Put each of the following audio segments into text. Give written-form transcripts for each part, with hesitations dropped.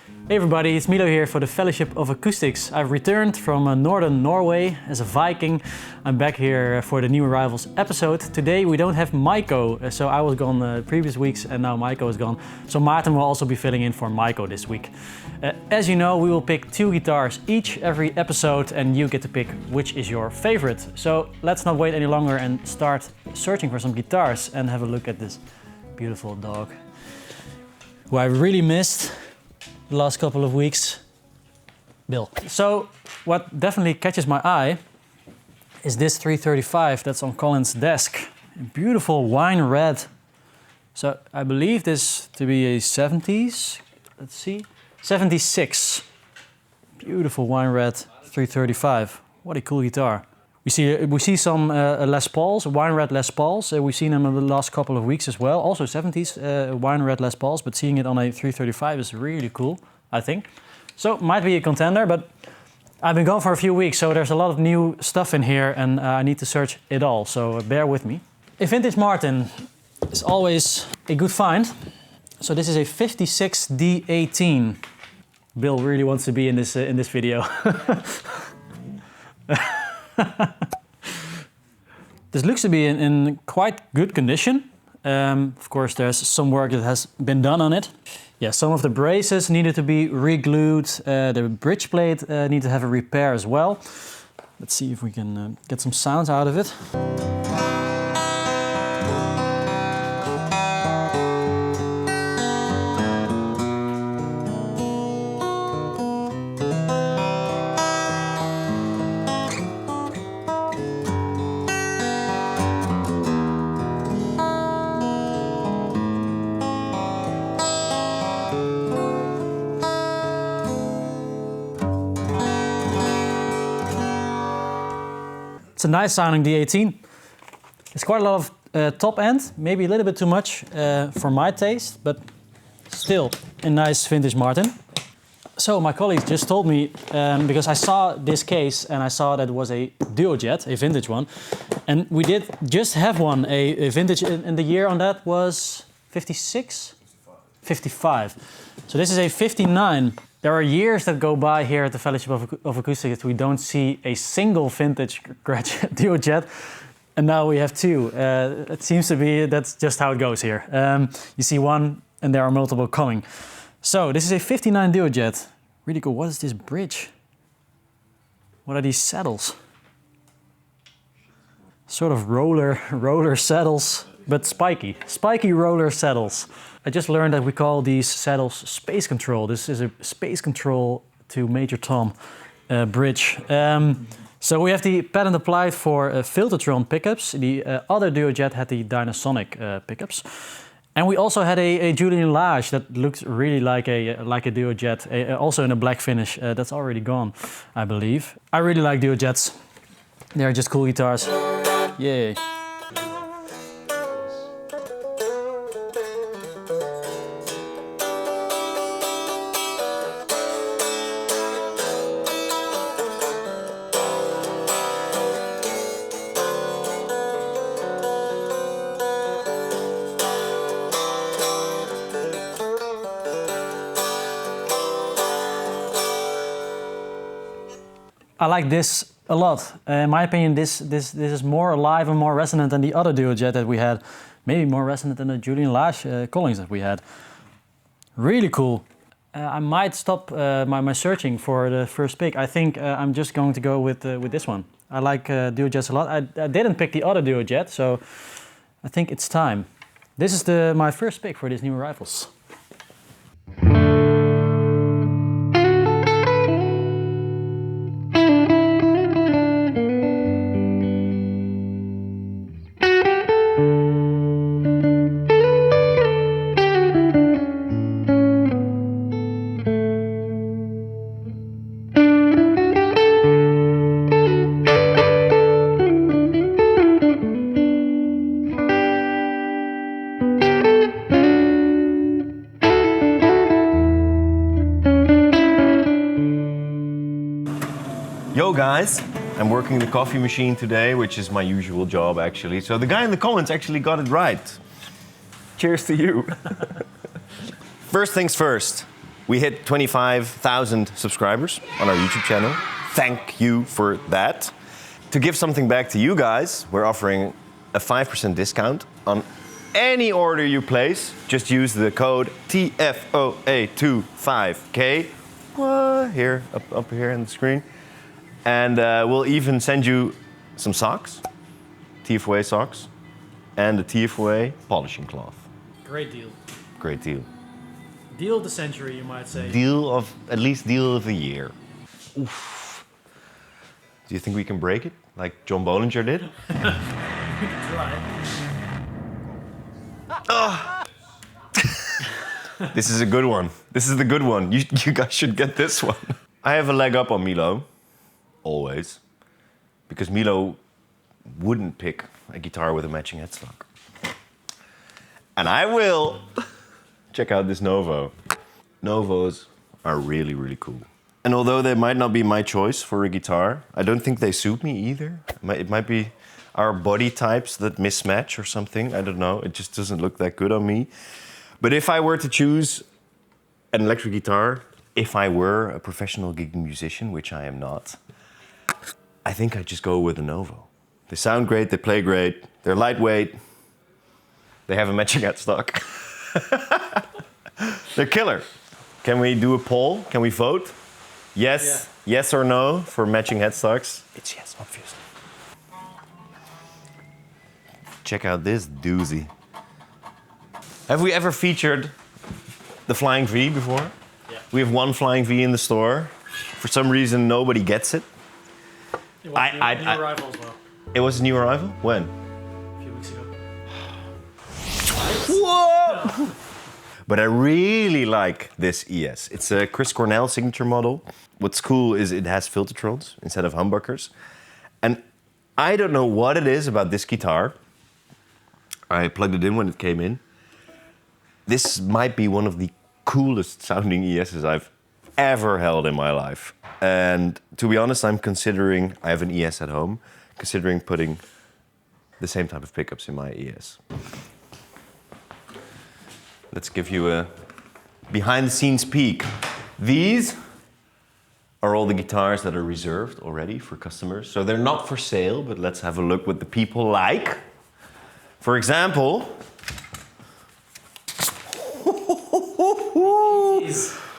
Hey everybody, it's Milo here for the Fellowship of Acoustics. I've returned from northern Norway as a Viking. I'm back here for the New Arrivals episode. Today we don't have Maiko, so I was gone previous weeks and now Maiko is gone. So Maarten will also be filling in for Maiko this week. As you know, we will pick 2 guitars each every episode and you get to pick which is your favorite. So let's not wait any longer and start searching for some guitars and have a look at this beautiful dog, who I really missed the last couple of weeks, Bill. So what definitely catches my eye is this 335 that's on Colin's desk. A beautiful wine red. So I believe this to be a 70s, let's see, 76. Beautiful wine red 335. What a cool guitar. We see some Les Pauls, wine red Les Pauls. We've seen them in the last couple of weeks as well. Also 70s wine red Les Pauls, but seeing it on a 335 is really cool, I think. So might be a contender, but I've been gone for a few weeks, so there's a lot of new stuff in here and I need to search it all, so bear with me. A vintage Maarten is always a good find. So this is a 56 D18. Bill really wants to be in this video. This looks to be in quite good condition. Of course, there's some work that has been done on it. Yeah, some of the braces needed to be re-glued. The bridge plate needed to have a repair as well. Let's see if we can get some sounds out of it. It's a nice sounding D18. It's quite a lot of top end, maybe a little bit too much for my taste, but still a nice vintage Maarten. So my colleagues just told me, because I saw this case and I saw that it was a Duo Jet, a vintage one, and we did just have one, a vintage, and the year on that was 56? 55. So this is a 59. There are years that go by here at the Fellowship of Acoustics that we don't see a single vintage Gretsch Duo Jet, and now we have 2. It seems to be that's just how it goes here. You see one and there are multiple coming. So this is a 59 Duo Jet. Really cool. What is this bridge? What are these saddles? Sort of roller saddles, but spiky roller saddles. I just learned that we call these saddles space control. This is a space control to Major Tom bridge. So we have the patent applied for Filtertron pickups. The other Duo Jet had the Dynasonic pickups. And we also had a Julian Lage that looked really like a Duo Jet, also in a black finish. That's already gone, I believe. I really like Duo Jets. They're just cool guitars. Yay. I like this a lot. In my opinion, this is more alive and more resonant than the other Duo Jet that we had. Maybe more resonant than the Julian Lage Collings that we had. Really cool. I might stop my searching for the first pick. I think I'm just going to go with this one. I like Duo Jets a lot. I didn't pick the other Duo Jet, so I think it's time. This is my first pick for these new arrivals. Yo guys, I'm working the coffee machine today, which is my usual job actually. So the guy in the comments actually got it right. Cheers to you. First things first, We hit 25,000 subscribers on our YouTube channel. Thank you for that. To give something back to you guys, we're offering a 5% discount on any order you place. Just use the code TFOA25K here, up here on the screen. And we'll even send you some socks, TFOA socks, and a TFOA polishing cloth. Great deal. Great deal. Deal of the century, you might say. At least deal of the year. Oof. Do you think we can break it, like John Bollinger did? We can try. This is a good one. This is the good one. You guys should get this one. I have a leg up on Milo, always, because Milo wouldn't pick a guitar with a matching headstock. And I will. Check out this Novo. Novos are really, really cool. And although they might not be my choice for a guitar, I don't think they suit me either. It might be our body types that mismatch or something. I don't know. It just doesn't look that good on me. But if I were to choose an electric guitar, if I were a professional gig musician, which I am not, I think I'd just go with a Novo. They sound great, they play great, they're lightweight, they have a matching headstock. They're killer. Can we do a poll? Can we vote? Yes, yes or no for matching headstocks? It's yes, obviously. Check out this doozy. Have we ever featured the Flying V before? Yeah. We have one Flying V in the store. For some reason, nobody gets it. It was a new arrival as well. It was a new arrival? When? A few weeks ago. Whoa! But I really like this ES. It's a Chris Cornell signature model. What's cool is it has Filtertrons instead of humbuckers. And I don't know what it is about this guitar. I plugged it in when it came in. This might be one of the coolest sounding ESs I've ever held in my life. And to be honest, I have an ES at home, considering putting the same type of pickups in my ES. Let's give you a behind-the-scenes peek. These are all the guitars that are reserved already for customers. So they're not for sale, but let's have a look what the people like. For example...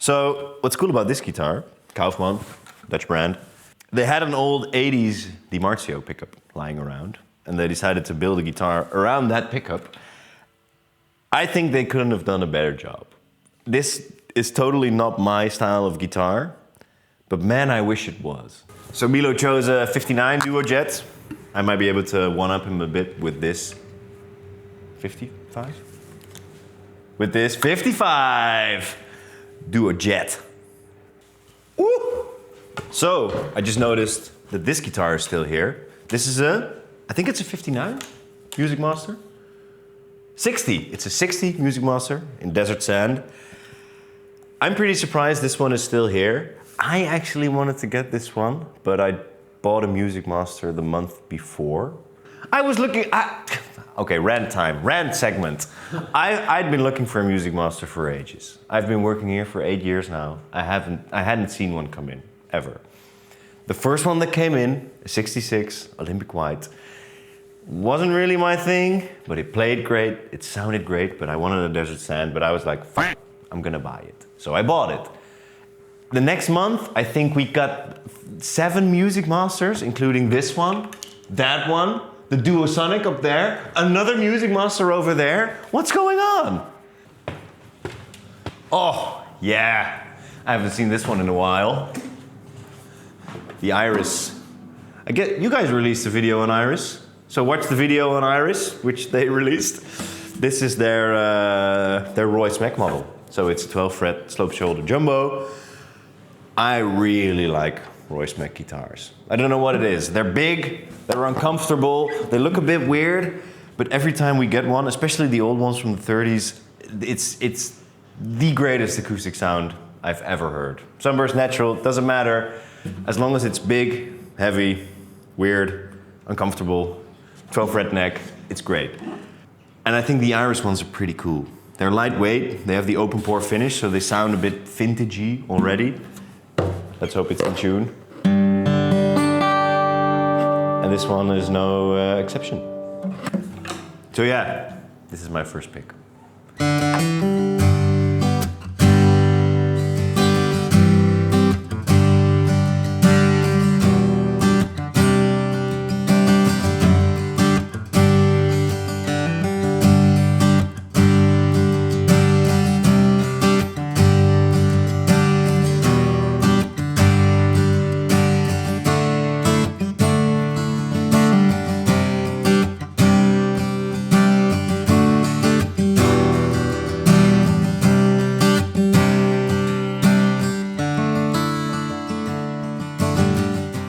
So what's cool about this guitar, Kaufmann, Dutch brand, they had an old 80s DiMarzio pickup lying around, and they decided to build a guitar around that pickup. I think they couldn't have done a better job. This is totally not my style of guitar, but man, I wish it was. So Milo chose a 59 Duo Jet. I might be able to one-up him a bit with this 55? With this 55 Duo Jet. Woo! So, I just noticed that this guitar is still here. This is I think it's a 59 Music Master. 60, it's a 60 Music Master in Desert Sand. I'm pretty surprised this one is still here. I actually wanted to get this one, but I bought a Music Master the month before. I was looking at... Okay, rant time, rant segment. I'd been looking for a Music Master for ages. I've been working here for 8 years now. I hadn't seen one come in, ever. The first one that came in, a 66 Olympic White, wasn't really my thing, but it played great, it sounded great, but I wanted a Desert Sand, but I was like, fine, I'm gonna buy it. So I bought it. The next month, I think we got 7 Music Masters, including this one, that one, the Duo Sonic up there, another Music Master over there. What's going on? Oh, yeah. I haven't seen this one in a while. The Iris. I get you guys released a video on Iris. So watch the video on Iris, which they released. This is their Roy Smeck model. So it's a 12-fret slope shoulder jumbo. I really like Roy Smeck guitars. I don't know what it is. They're big, they're uncomfortable, they look a bit weird, but every time we get one, especially the old ones from the 30s, it's the greatest acoustic sound I've ever heard. Sunburst natural, doesn't matter. As long as it's big, heavy, weird, uncomfortable, 12-fret neck, it's great. And I think the Iris ones are pretty cool. They're lightweight, they have the open pore finish, so they sound a bit vintagey already. Let's hope it's in tune. And this one is no exception. So yeah, this is my first pick.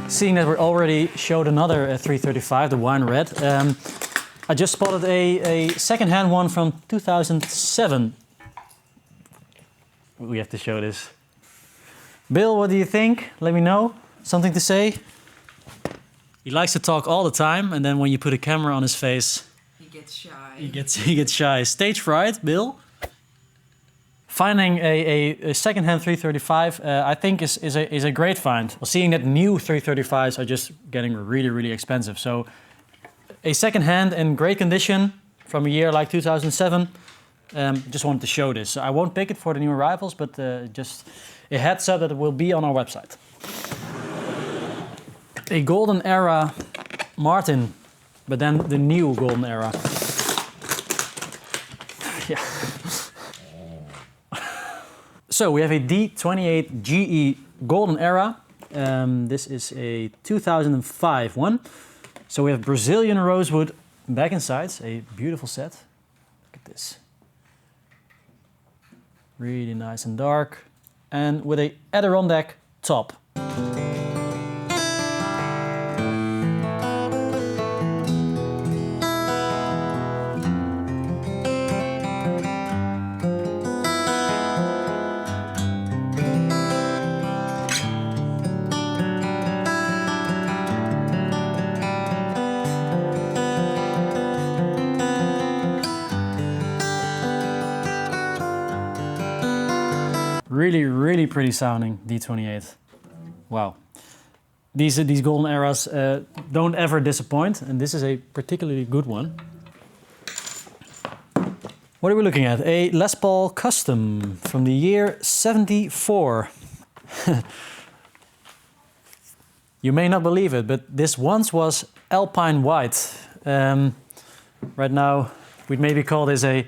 Seeing that we already showed another 335, the wine red, I just spotted a second-hand one from 2007. We have to show this. Bill, what do you think? Let me know. Something to say? He likes to talk all the time, and then when you put a camera on his face, he gets shy. He gets shy. Stage fright, Bill. Finding a second-hand 335, I think is a great find. Well, seeing that new 335s are just getting really, really expensive. So a second-hand in great condition from a year like 2007, just wanted to show this. So I won't pick it for the new arrivals, but just a heads up that it will be on our website. A golden era Maarten, but then the new golden era. Yeah. So we have a D28 GE Golden Era. This is a 2005 one. So we have Brazilian rosewood back and sides, a beautiful set. Look at this. Really nice and dark. And with a Adirondack top. Really, really pretty sounding D28. Wow. These golden eras don't ever disappoint, and this is a particularly good one. What are we looking at? A Les Paul Custom from the year 74. You may not believe it, but this once was Alpine White. Right now, we'd maybe call this a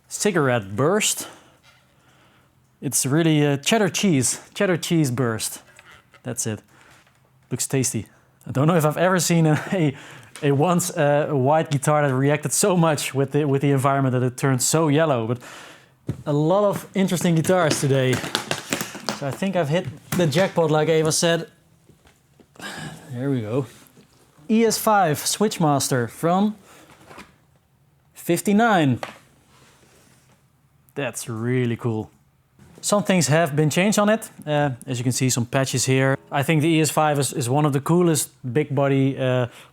cigarette burst. It's really cheddar cheese burst. That's it. Looks tasty. I don't know if I've ever seen a white guitar that reacted so much with the environment that it turned so yellow. But a lot of interesting guitars today. So I think I've hit the jackpot, like Eva said. There we go. ES5 Switchmaster from 59. That's really cool. Some things have been changed on it. As you can see, some patches here. I think the ES5 is one of the coolest big body,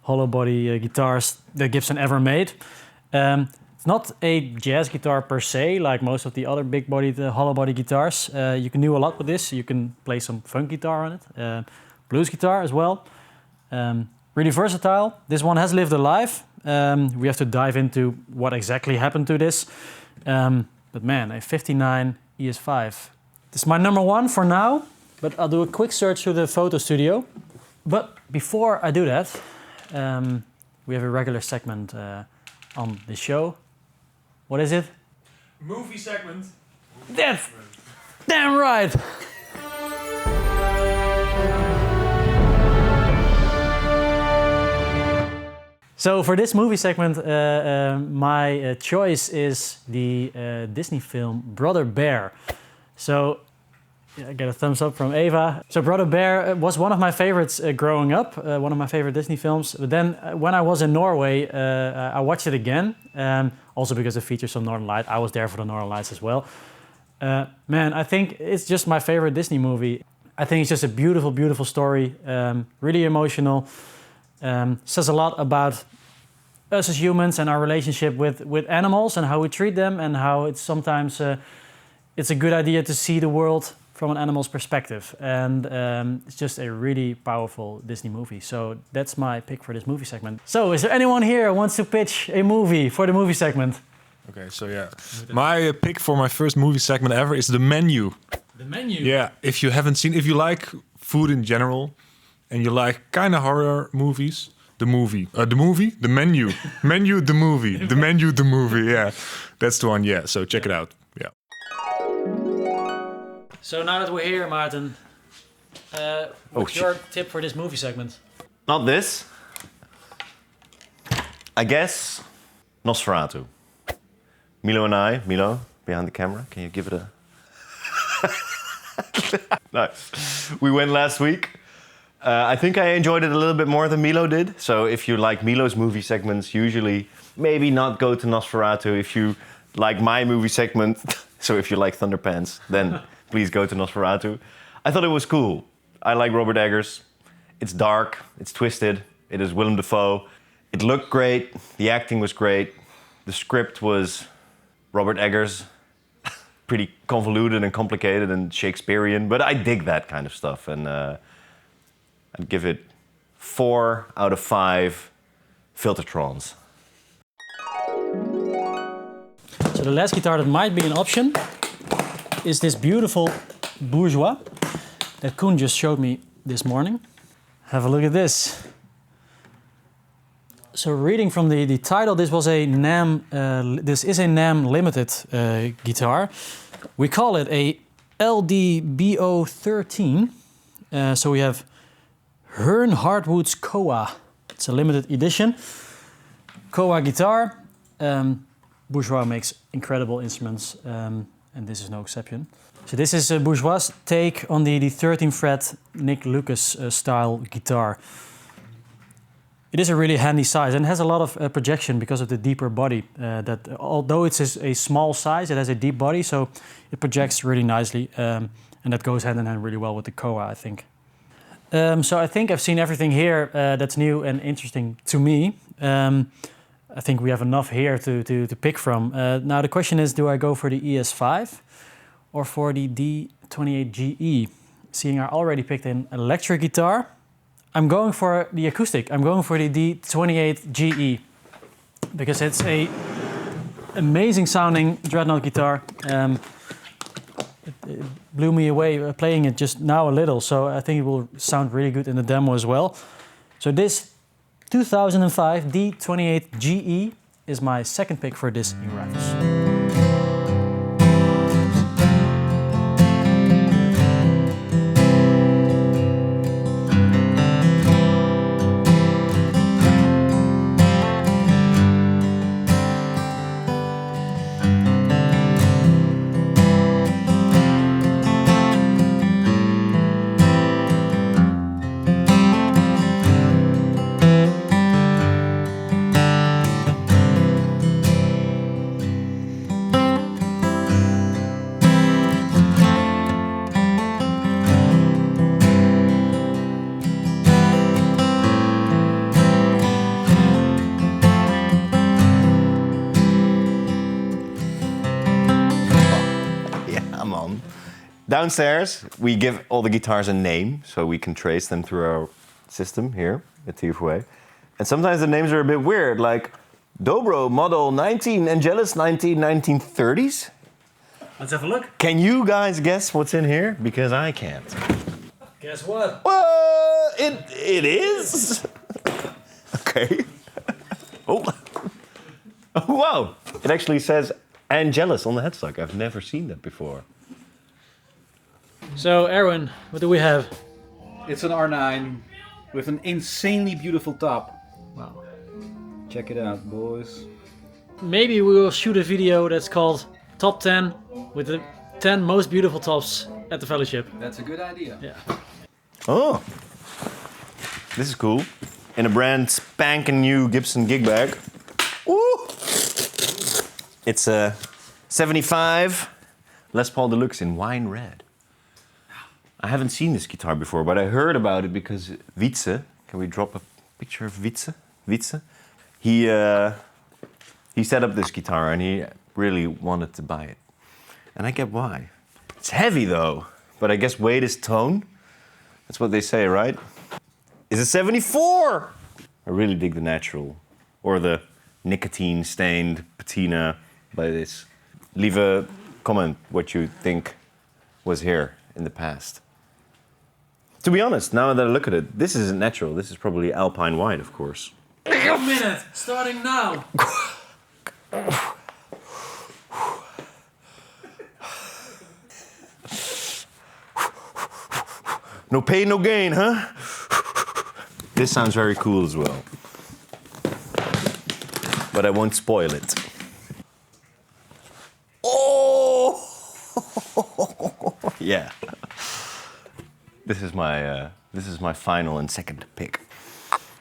hollow body guitars that Gibson ever made. It's not a jazz guitar per se, like most of the other big body, hollow body guitars. You can do a lot with this. You can play some funk guitar on it, blues guitar as well. Really versatile. This one has lived a life. We have to dive into what exactly happened to this. But man, a 59 ES5. This is my number one for now, but I'll do a quick search through the photo studio. But before I do that, we have a regular segment on the show. What is it? Movie segment. That's damn right! So for this movie segment, my choice is the Disney film Brother Bear. So yeah, I get a thumbs up from Eva. So Brother Bear was one of my favorites growing up, one of my favorite Disney films. But then when I was in Norway, I watched it again. Also because it features some Northern Lights. I was there for the Northern Lights as well. Man, I think it's just my favorite Disney movie. I think it's just a beautiful, beautiful story. Really emotional. Says a lot about us as humans and our relationship with animals and how we treat them and how it's sometimes it's a good idea to see the world from an animal's perspective. And it's just a really powerful Disney movie. So that's my pick for this movie segment. So is there anyone here who wants to pitch a movie for the movie segment? Okay, so yeah. My pick for my first movie segment ever is The Menu. The Menu? Yeah, if you haven't seen, if you like food in general and you like kind of horror movies, the movie, the menu, menu, the movie, the menu, the movie. Yeah, that's the one. Yeah, so check it out. Yeah. So now that we're here, Maarten, what's your tip for this movie segment? Not this. I guess Nosferatu. Milo and I, Milo, behind the camera, can you give it a... Nice. We went last week. I think I enjoyed it a little bit more than Milo did. So if you like Milo's movie segments, usually maybe not go to Nosferatu. If you like my movie segment, so if you like Thunderpants, then please go to Nosferatu. I thought it was cool. I like Robert Eggers. It's dark, it's twisted. It is Willem Dafoe. It looked great. The acting was great. The script was Robert Eggers. Pretty convoluted and complicated and Shakespearean, but I dig that kind of stuff. And I'd give it 4 out of 5 Filtertrons. So the last guitar that might be an option is this beautiful Bourgeois that Koen just showed me this morning. Have a look at this. So reading from the title, this is a NAMM limited guitar. We call it a LDBO13. So we have Hearn Hardwood's Koa. It's a limited edition Koa guitar. Bourgeois makes incredible instruments, and this is no exception. So this is Bourgeois' take on the 13 fret Nick Lucas style guitar. It is a really handy size and has a lot of projection because of the deeper body. That although it's a small size, it has a deep body, so it projects really nicely, and that goes hand in hand really well with the Koa, I think. So I think I've seen everything here that's new and interesting to me. I think we have enough here to pick from. Now the question is, do I go for the ES5 or for the D28GE? Seeing I already picked an electric guitar, I'm going for the acoustic. I'm going for the D28GE because it's a amazing sounding dreadnought guitar. It blew me away playing it just now a little, so I think it will sound really good in the demo as well. So this 2005 D28GE is my second pick for this new Rivals. Downstairs, we give all the guitars a name, so we can trace them through our system here at TFOA. And sometimes the names are a bit weird, like Dobro Model 19, Angelus 1930s. Let's have a look. Can you guys guess what's in here? Because I can't. Guess what? Well, it is. Okay. Oh. Oh, wow. It actually says Angelus on the headstock. I've never seen that before. So, Erwin, what do we have? It's an R9 with an insanely beautiful top. Wow. Check it out, boys. Maybe we will shoot a video that's called Top 10 with the 10 most beautiful tops at the Fellowship. That's a good idea. Yeah. Oh. This is cool. In a brand spanking new Gibson gig bag. Woo! It's a 75 Les Paul Deluxe in wine red. I haven't seen this guitar before, but I heard about it because Wietse, can we drop a picture of Wietse? Wietse? he set up this guitar and he really wanted to buy it. And I get why. It's heavy though, but I guess weight is tone. That's what they say, right? It's a 74! I really dig the natural, or the nicotine-stained patina by this. Leave a comment what you think was here in the past. To be honest, now that I look at it, this isn't natural. This is probably Alpine White, of course. 1 minute, starting now. No pain, no gain, huh? This sounds very cool as well. But I won't spoil it. Oh! Yeah. This is my final and second pick.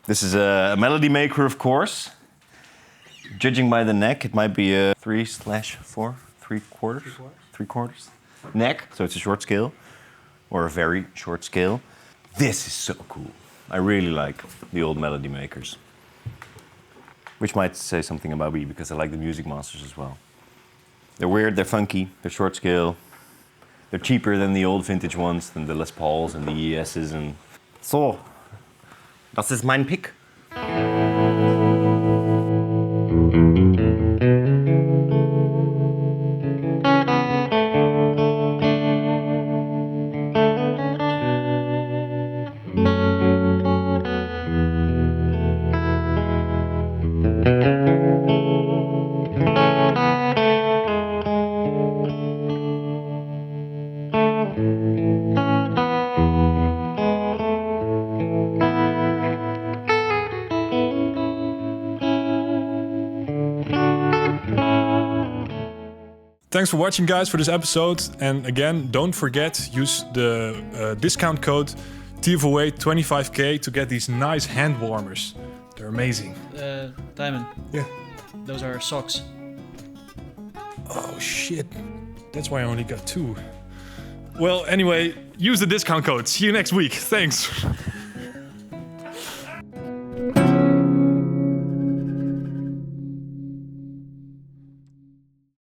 This is a melody maker, of course. Judging by the neck, it might be a 3/4, 3/4 neck. So it's a short scale, or a very short scale. This is so cool. I really like the old melody makers. Which might say something about me, because I like the Music Masters as well. They're weird, they're funky, they're short scale. They're cheaper than the old vintage ones, than the Les Pauls and the ES's. And so, das ist mein Pick. Thanks for watching, guys, for this episode. And again, don't forget, use the discount code TFOA25K to get these nice hand warmers. They're amazing. Diamond. Yeah. Those are socks. Oh shit. That's why I only got 2. Well, anyway, use the discount code. See you next week. Thanks.